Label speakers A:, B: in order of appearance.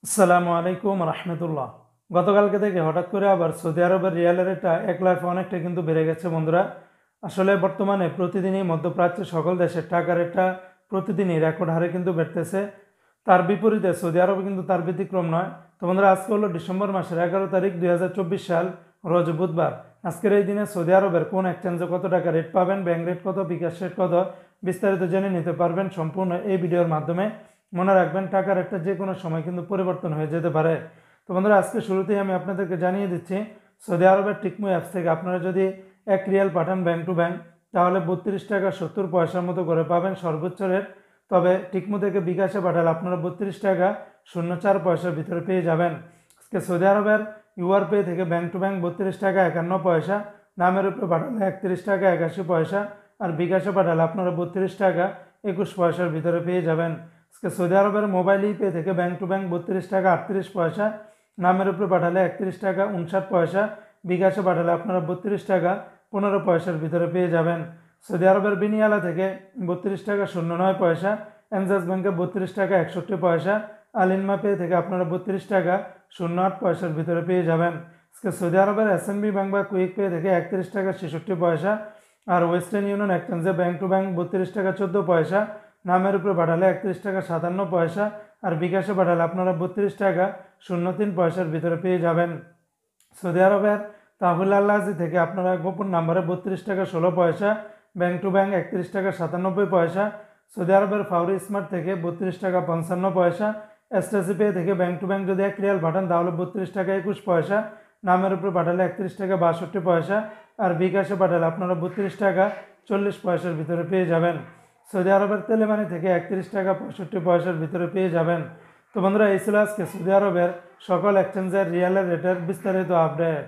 A: আসসালামু আলাইকুম রহমতুল্লাহ। গতকালকে থেকে হঠাৎ করে আবার সৌদি আরবের রিয়ালের রেটটা এক লাখে অনেকটা কিন্তু বেড়ে গেছে বন্ধুরা। আসলে বর্তমানে প্রতিদিনই মধ্যপ্রাচ্যের সকল দেশের টাকা রেটটা প্রতিদিনই রেকর্ড হারে কিন্তু বেড়তেছে। তার বিপরীতে সৌদি আরবে কিন্তু তার ব্যতিক্রম নয়। তো বন্ধুরা, আজকে হলো ডিসেম্বর মাসের 11 তারিখ 2024 সাল, রোজ বুধবার। আজকের এই দিনে সৌদি আরবের কোন এক্সচেঞ্জে কত টাকা রেট পাবেন, ব্যাংক রেট কত, বিকাশ রেট কত, বিস্তারিত জেনে নিতে পারবেন সম্পূর্ণ এই ভিডিওর মাধ্যমে। মনে রাখবেন, টাকার রেটটা যে কোনো সময় কিন্তু পরিবর্তন হয়ে যেতে পারে। তো বন্ধুরা, আজকে শুরুতেই আমি আপনাদেরকে জানিয়ে দিচ্ছি, সৌদি আরবের টিকমু অ্যাপস থেকে আপনারা যদি 1 রিয়াল পাঠান ব্যাংক টু ব্যাংক, তাহলে 32 টাকা 70 পয়সার মতো করে পাবেন সর্বোচ্চ রেট। তবে টিকমু থেকে বিকাশে পাঠালে আপনারা 32 টাকা 04 পয়সার ভিতরে পেয়ে যাবেন। আজকে সৌদি আরবের ইউআর পে থেকে ব্যাংক টু ব্যাংক 32 টাকা 51 পয়সা, নামের উপরে পাঠালে 31 টাকা 81 পয়সা, আর বিকাশে পাঠালে আপনারা 32 টাকা 21 পয়সার ভিতরে পেয়ে যাবেন। আজকে সৌদি আরবের মোবাইল ইপে থেকে ব্যাংক টু ব্যাংক 32 টাকা 38 পয়সা, নামের উপরে পাঠালে 31 টাকা 59 পয়সা, বিকাশে পাঠালে আপনারা 32 টাকা 15 পয়সার ভিতরে পেয়ে যাবেন। সৌদি আরবের বিনিয়ালা থেকে 32 টাকা 09 পয়সা, এনজাস ব্যাংকে 32 টাকা 61 পয়সা, আলিনমা পে থেকে আপনারা 32 টাকা 08 পয়সার ভিতরে পেয়ে যাবেন। আজকে সৌদি আরবের এসএনবি ব্যাংক বা কুইক পে থেকে 31 টাকা 66 পয়সা, আর ওয়েস্টার্ন ইউনিয়ন এক্সচেঞ্জে ব্যাংক টু ব্যাংক 32 টাকা 14 পয়সা, নামের উপরে পাঠালে 31 টাকা 57 পয়সা, আর বিকাশে পাঠালে আপনারা 32 টাকা 03 পয়সার ভিতরে পেয়ে যাবেন। সৌদি আরবের তাহুল আল্লাহি থেকে আপনারা গোপন নাম্বারে 32 টাকা 16 পয়সা, ব্যাংক টু ব্যাংক 31 টাকা 97 পয়সা, সৌদি আরবের ফাউরি স্মার্ট থেকে 32 টাকা 55 পয়সা, এসটিসি পে থেকে ব্যাংক টু ব্যাংক যদি 1 রিয়াল পাঠান তাহলে 32 টাকা 21 পয়সা, নামের উপরে পাঠালে 31 টাকা 62 পয়সা, আর বিকাশে পাঠালে আপনারা 32 টাকা 40 পয়সার ভিতরে পেয়ে যাবেন। সৌদি আরবের তেলেমানি থেকে 31 টাকা 65 পয়সার ভিতরে পেয়ে যাবেন। তো বন্ধুরা, এই ছিল আজকে সৌদি আরবের সকল এক্সচেঞ্জের রিয়ালের রেটের বিস্তারিত আপডেট।